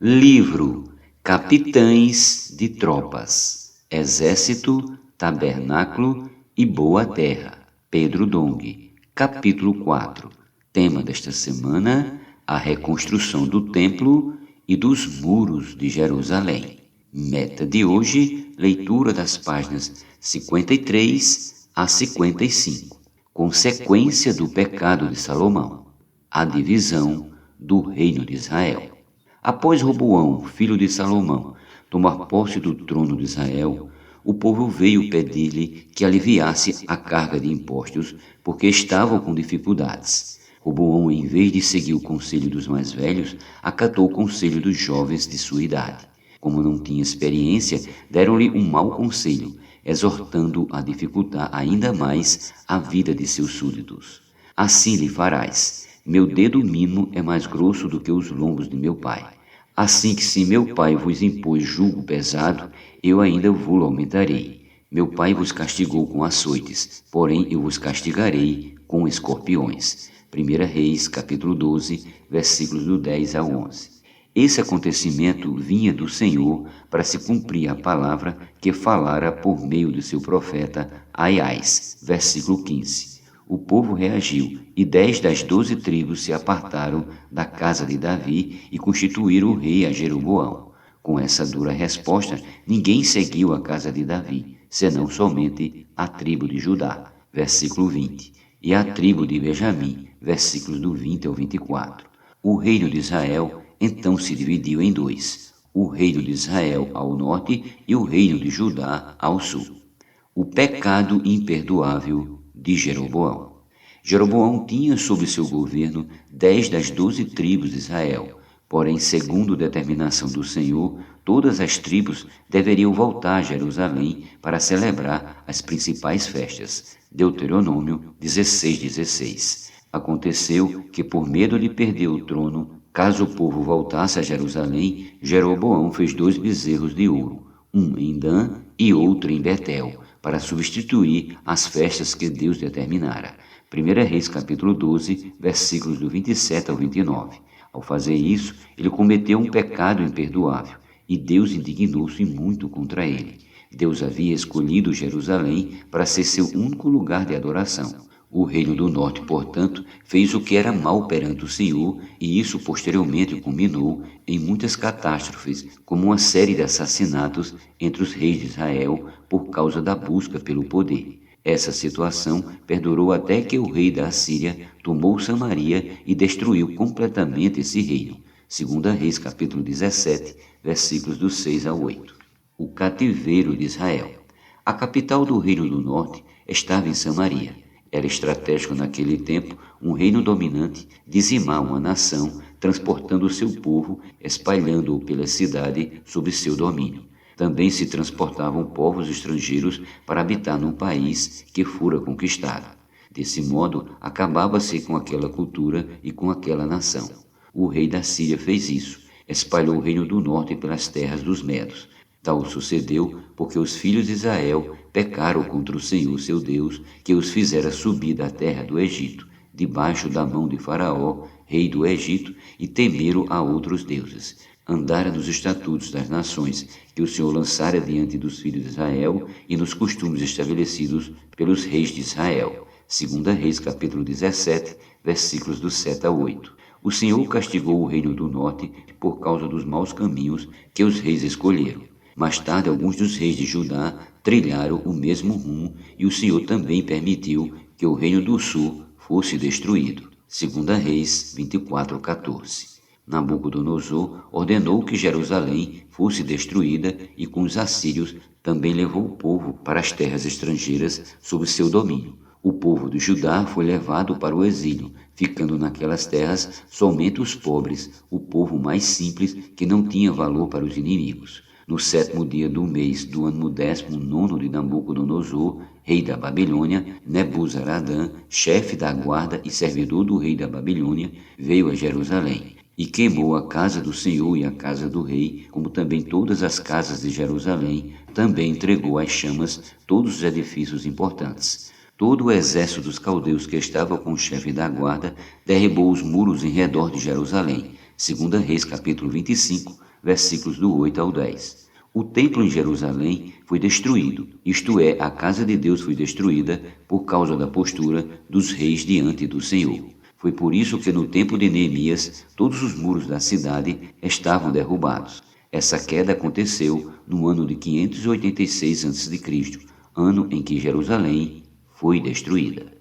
Livro Capitães de Tropas, Exército, Tabernáculo e Boa Terra, Pedro Dong, capítulo 4. Tema desta semana, a reconstrução do templo e dos muros de Jerusalém. Meta de hoje, leitura das páginas 53 a 55. Consequência do pecado de Salomão, a divisão do reino de Israel. Após Roboão, filho de Salomão, tomar posse do trono de Israel, o povo veio pedir-lhe que aliviasse a carga de impostos, porque estavam com dificuldades. Roboão, em vez de seguir o conselho dos mais velhos, acatou o conselho dos jovens de sua idade. Como não tinha experiência, deram-lhe um mau conselho, exortando-o a dificultar ainda mais a vida de seus súditos. Assim lhe farás. Meu dedo mínimo é mais grosso do que os lombos de meu pai. Assim que se meu pai vos impôs jugo pesado, eu ainda vos aumentarei. Meu pai vos castigou com açoites, porém eu vos castigarei com escorpiões. 1 Reis, capítulo 12, versículos do 10 ao 11. Esse acontecimento vinha do Senhor para se cumprir a palavra que falara por meio do seu profeta Aiás, versículo 15. O povo reagiu, e 10 das 12 tribos se apartaram da casa de Davi e constituíram o rei a Jeroboão. Com essa dura resposta, ninguém seguiu a casa de Davi, senão somente a tribo de Judá, versículo 20, e a tribo de Benjamim, versículos do 20 ao 24. O reino de Israel então se dividiu em dois, o reino de Israel ao norte e o reino de Judá ao sul. O pecado imperdoável de Jeroboão. Jeroboão tinha sob seu governo 10 das 12 tribos de Israel, porém, segundo determinação do Senhor, todas as tribos deveriam voltar a Jerusalém para celebrar as principais festas. Deuteronômio 16:16. Aconteceu que, por medo de perder o trono, caso o povo voltasse a Jerusalém, Jeroboão fez 2 bezerros de ouro, um em Dan e outro em Betel, para substituir as festas que Deus determinara. 1 Reis capítulo 12, versículos do 27 ao 29. Ao fazer isso, ele cometeu um pecado imperdoável, e Deus indignou-se muito contra ele. Deus havia escolhido Jerusalém para ser seu único lugar de adoração. O reino do norte, portanto, fez o que era mal perante o Senhor, e isso posteriormente culminou em muitas catástrofes, como uma série de assassinatos entre os reis de Israel por causa da busca pelo poder. Essa situação perdurou até que o rei da Assíria tomou Samaria e destruiu completamente esse reino. 2 Reis capítulo 17, versículos do 6 ao 8. O cativeiro de Israel. A capital do reino do norte estava em Samaria. Era estratégico naquele tempo um reino dominante dizimar uma nação, transportando o seu povo, espalhando-o pela cidade sob seu domínio. Também se transportavam povos estrangeiros para habitar num país que fora conquistado. Desse modo, acabava-se com aquela cultura e com aquela nação. O rei da Síria fez isso, espalhou o reino do norte pelas terras dos Medos. Tal sucedeu porque os filhos de Israel pecaram contra o Senhor seu Deus, que os fizera subir da terra do Egito, debaixo da mão de Faraó, rei do Egito, e temeram a outros deuses. Andaram nos estatutos das nações que o Senhor lançara diante dos filhos de Israel e nos costumes estabelecidos pelos reis de Israel. 2 Reis capítulo 17, versículos do 7 ao 8. O Senhor castigou o reino do norte por causa dos maus caminhos que os reis escolheram. Mais tarde, alguns dos reis de Judá trilharam o mesmo rumo, e o Senhor também permitiu que o reino do sul fosse destruído. 2 Reis 24:14. Nabucodonosor ordenou que Jerusalém fosse destruída, e com os assírios também levou o povo para as terras estrangeiras sob seu domínio. O povo de Judá foi levado para o exílio, ficando naquelas terras somente os pobres, o povo mais simples que não tinha valor para os inimigos. No 7º dia do mês do ano 19º de Nabucodonosor, rei da Babilônia, Nebuzaradã, chefe da guarda e servidor do rei da Babilônia, veio a Jerusalém e queimou a casa do Senhor e a casa do rei, como também todas as casas de Jerusalém. Também entregou às chamas todos os edifícios importantes. Todo o exército dos caldeus que estava com o chefe da guarda derribou os muros em redor de Jerusalém. 2 Reis capítulo 25, versículos do 8 ao 10. O templo em Jerusalém foi destruído, isto é, a casa de Deus foi destruída por causa da postura dos reis diante do Senhor. Foi por isso que no tempo de Neemias todos os muros da cidade estavam derrubados. Essa queda aconteceu no ano de 586 a.C., ano em que Jerusalém foi destruída.